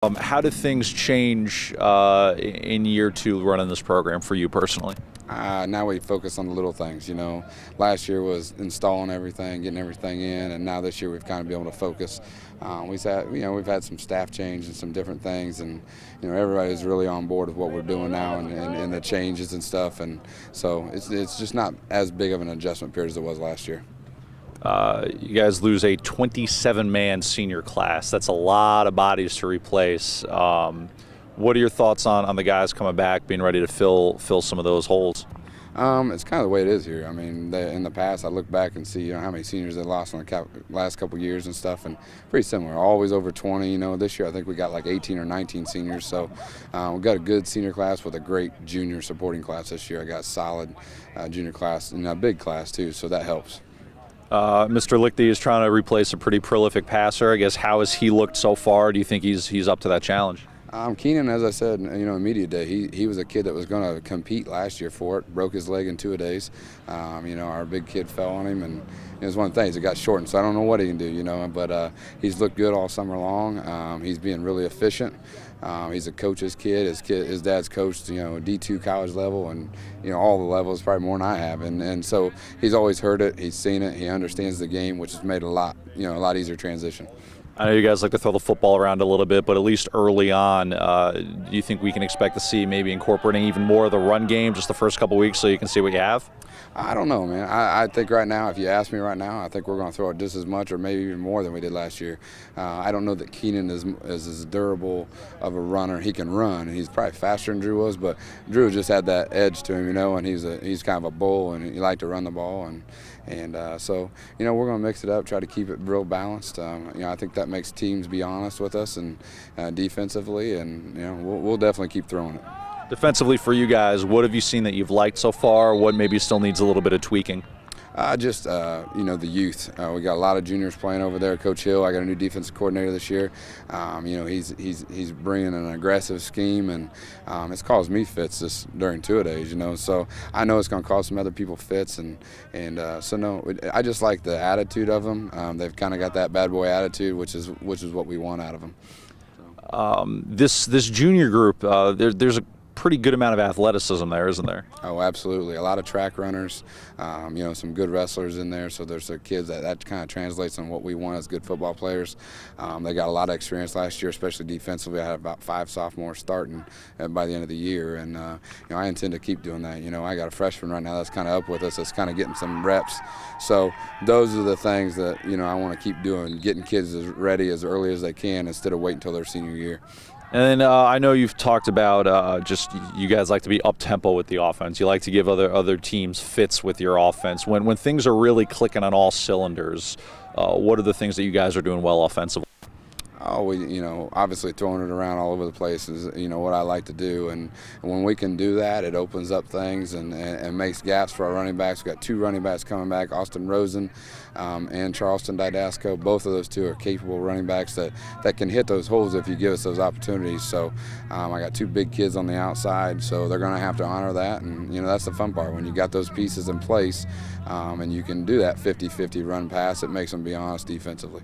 How did things change in year two running this program for you personally? Now we focus on the little things. Last year was installing everything, getting everything in, and now this year we've kind of been able to focus. We've had some staff change and some different things, and everybody's really on board with what we're doing now and the changes and stuff, and so it's just not as big of an adjustment period as it was last year. You guys lose a 27-man senior class. That's a lot of bodies to replace. What are your thoughts on the guys coming back, being ready to fill some of those holes? It's kind of the way it is here. I mean, in the past, I look back and see how many seniors they lost in the last couple of years and stuff, and pretty similar. Always over 20. This year I think we got like 18 or 19 seniors. So we've got a good senior class with a great junior supporting class this year. I got solid junior class and a big class too, so that helps. Mr. Lichty is trying to replace a pretty prolific passer. I guess, how has he looked so far? Do you think he's up to that challenge? Keenan, as I said, in media day, he was a kid that was going to compete last year for it. Broke his leg in 2 days. Our big kid fell on him, and it was one of the things. It got shortened, so I don't know what he can do. But he's looked good all summer long. He's being really efficient. He's a coach's kid. His dad's coached, D2 college level, and all the levels, probably more than I have. And so he's always heard it. He's seen it. He understands the game, which has made a lot easier transition. I know you guys like to throw the football around a little bit, but at least early on, do you think we can expect to see maybe incorporating even more of the run game just the first couple weeks so you can see what you have? I don't know, man. I think right now, if you ask me right now, I think we're going to throw it just as much or maybe even more than we did last year. I don't know that Keenan is as durable of a runner. He can run, and he's probably faster than Drew was, but Drew just had that edge to him, and he's kind of a bull, and he liked to run the ball, so we're going to mix it up, try to keep it real balanced. I think that makes teams be honest with us and defensively, and we'll definitely keep throwing it. Defensively for you guys, what have you seen that you've liked so far? What maybe still needs a little bit of tweaking? The youth. We got a lot of juniors playing over there. Coach Hill, I got a new defensive coordinator this year. He's bringing an aggressive scheme, and it's caused me fits during 2 days. So I know it's going to cause some other people fits, I just like the attitude of them. They've kind of got that bad boy attitude, which is what we want out of them. This junior group, there's a pretty good amount of athleticism there, isn't there? Oh, absolutely. A lot of track runners, some good wrestlers in there. So there's kids that kind of translates on what we want as good football players. They got a lot of experience last year, especially defensively. I had about 5 sophomores starting by the end of the year, and I intend to keep doing that. I got a freshman right now that's kind of up with us, that's kind of getting some reps. So those are the things that I want to keep doing, getting kids as ready as early as they can instead of waiting until their senior year. And then I know you've talked about just you guys like to be up-tempo with the offense. You like to give other teams fits with your offense. When things are really clicking on all cylinders, what are the things that you guys are doing well offensively? Oh, obviously throwing it around all over the place is, what I like to do. And when we can do that, it opens up things and makes gaps for our running backs. We've got 2 running backs coming back, Austin Rosen and Charleston Didasco. Both of those 2 are capable running backs that can hit those holes if you give us those opportunities. So I got 2 big kids on the outside, so they're going to have to honor that. And, that's the fun part. When you got those pieces in place and you can do that 50-50 run pass, it makes them be honest defensively.